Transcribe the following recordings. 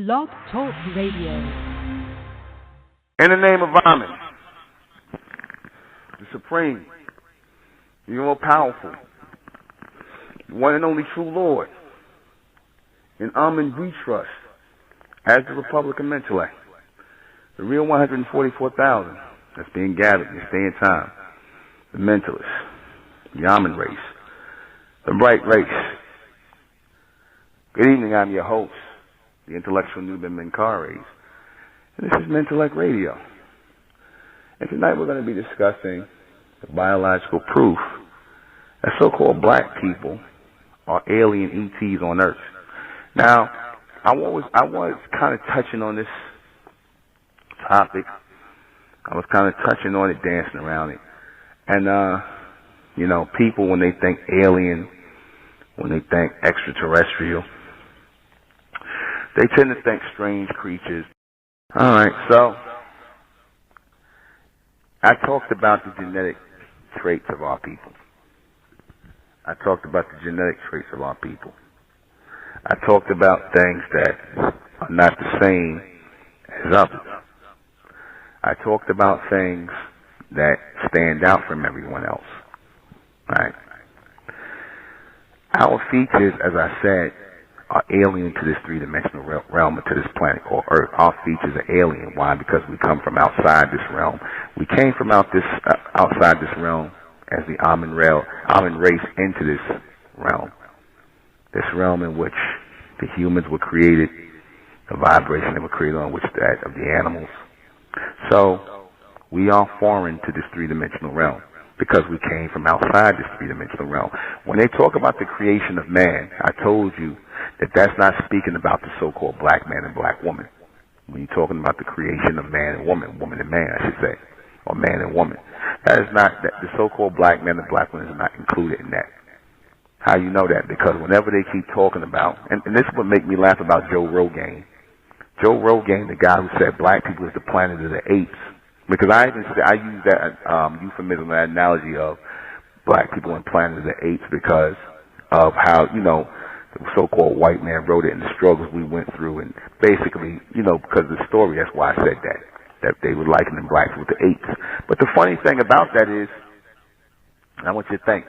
Blog Talk Radio. In the name of Amen, the Supreme, the all powerful, the one and only true Lord. In Amen we trust, as the Republican Mentellect, the real 144,000 that's being gathered in this day and time, the Mentalists, the Amen race, the bright race. Good evening, I'm your host, the intellectual Nuben Menkares, and this is Mentellect Radio. And tonight we're going to be discussing the biological proof that so-called black people are alien ETs on Earth. Now, I was kind of touching on this topic. I was kind of touching on it, dancing around it. And, people, when they think alien, when they think extraterrestrial, they tend to think strange creatures. All right, so I talked about the genetic traits of our people. I talked about things that are not the same as others. I talked about things that stand out from everyone else. Right? Our features, as I said, are alien to this three-dimensional realm, to this planet called Earth. Our features are alien. Why? Because we come from outside this realm. We came from outside this realm as the Amen race into this realm in which the humans were created, the vibration they were created on, which that of the animals. So we are foreign to this three-dimensional realm because we came from outside this three-dimensional realm. When they talk about the creation of man, I told you that that's not speaking about the so-called black man and black woman. When you're talking about the creation of man and woman, woman and man, I should say, or man and woman, that is not, that the so-called black man and black woman is not included in that. How you know that? Because whenever they keep talking about, and this would make me laugh about Joe Rogan. Joe Rogan, the guy who said black people is the planet of the apes. Because I use that euphemism, that analogy of black people and planet of the apes because of how, the so-called white man wrote it and the struggles we went through, and basically, because of the story, that's why I said that they were likening blacks with the apes. But the funny thing about that is, I want you to think,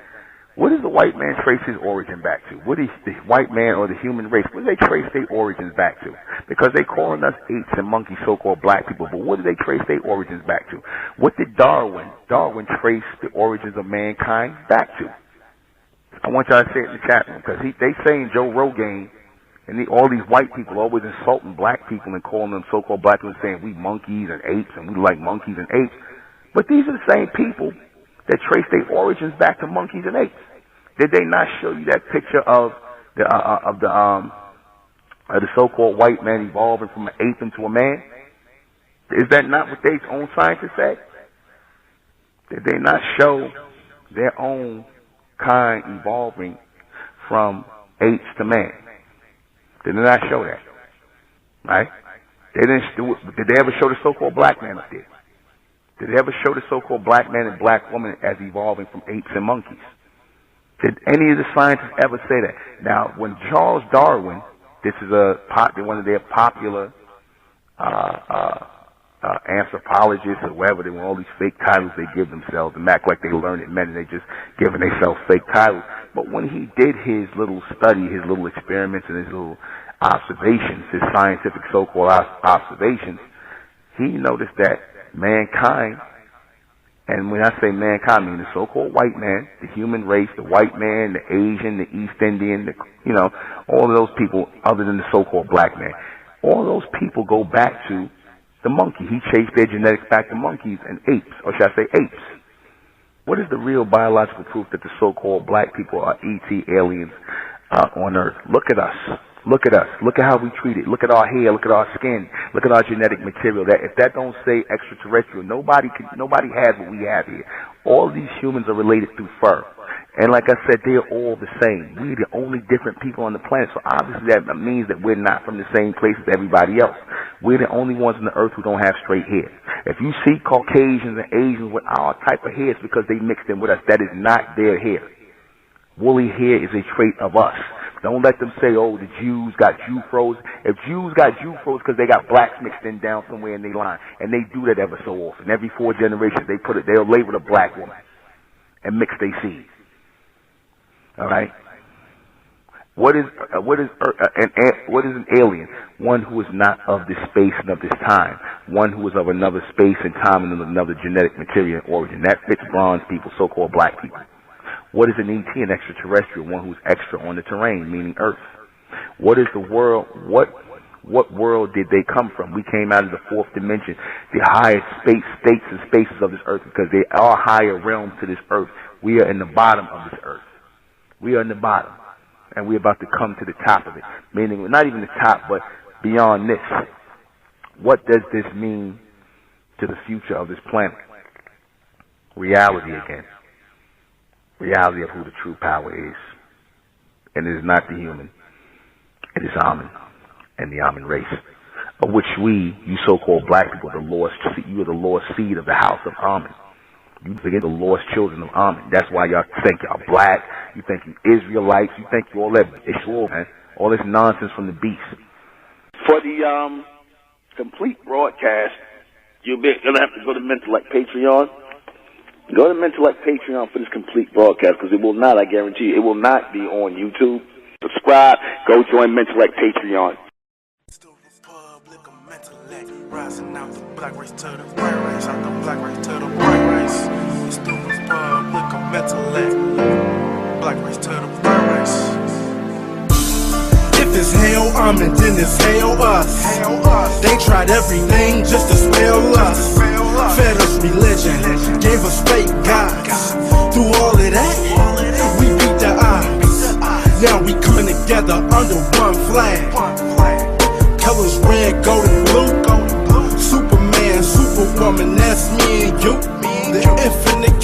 what does the white man trace his origin back to? What is the white man or the human race? What do they trace their origins back to? Because they calling us apes and monkeys, so-called black people, but what do they trace their origins back to? What did Darwin trace the origins of mankind back to? I want y'all to say it in the chat room, because they saying Joe Rogan and all these white people always insulting black people and calling them so-called black people and saying we monkeys and apes and we like monkeys and apes. But these are the same people that trace their origins back to monkeys and apes. Did they not show you that picture of the so-called white man evolving from an ape into a man? Is that not what their own scientists said? Did they not show their own kind evolving from apes to man? Did they not show that? Right? They didn't. Did they ever show the so-called black man up there? Did they ever show the so-called black man and black woman as evolving from apes and monkeys? Did any of the scientists ever say that? Now, when Charles Darwin, this is one of their popular anthropologists or whatever, they want all these fake titles they give themselves and act like they learned men and they just giving themselves fake titles. But when he did his little study, his little experiments and his little observations, his scientific so-called observations, he noticed that mankind, and when I say mankind, I mean the so-called white man, the human race, the white man, the Asian, the East Indian, all of those people other than the so-called black man. All those people go back to the monkey. He chased their genetics back to monkeys and apes, or should I say apes. What is the real biological proof that the so-called black people are ET aliens on Earth? Look at us. Look at us. Look at how we treat it. Look at our hair. Look at our skin. Look at our genetic material. That if that don't say extraterrestrial, nobody has what we have here. All these humans are related through fur. And like I said, they're all the same. We're the only different people on the planet. So obviously that means that we're not from the same place as everybody else. We're the only ones on the earth who don't have straight hair. If you see Caucasians and Asians with our type of hair, it's because they mixed in with us. That is not their hair. Woolly hair is a trait of us. Don't let them say, oh, the Jews got Jew froze. If Jews got Jew froze because they got blacks mixed in down somewhere in their line, and they do that ever so often. Every 4 generations, they'll label a black woman and mix their seed. All right. What is an alien? One who is not of this space and of this time. One who is of another space and time and of another genetic material and origin. That fits bronze people, so-called black people. What is an ET? An extraterrestrial, one who's extra on the terrain, meaning Earth. What is the world? What world did they come from? We came out of the 4th dimension, the highest states and spaces of this Earth, because they are higher realms to this Earth. We are in the bottom of this Earth. We are in the bottom, and we're about to come to the top of it, meaning not even the top, but beyond this. What does this mean to the future of this planet? Reality again. Reality of who the true power is. And it is not the human. It is Amen and the Amen race, of which we, you so-called black people, you are the lost seed of the house of Amen. You begin the lost children of Amen. That's why y'all think y'all black. You think you Israelites. You think you all that. It's all, man. All this nonsense from the beast. For the complete broadcast, you're gonna have to go to Mentellect Patreon. Go to Mentellect Patreon for this complete broadcast, because it will not, I guarantee you, it will not be on YouTube. Subscribe. Go join Mentellect Patreon. It's the Republic of Mentellect, rising out the black race to the bright race, out the black race to the bright race. It's the Republic of Mentellect, black race to the bright race. If it's hell, then it's hell us. They tried everything just to spell us. Fed us religion, gave us fake gods. Through all of that, we beat the odds. Now we coming together under one flag. Colors red, gold, and blue. Superman, Superwoman, that's me and you. The infinite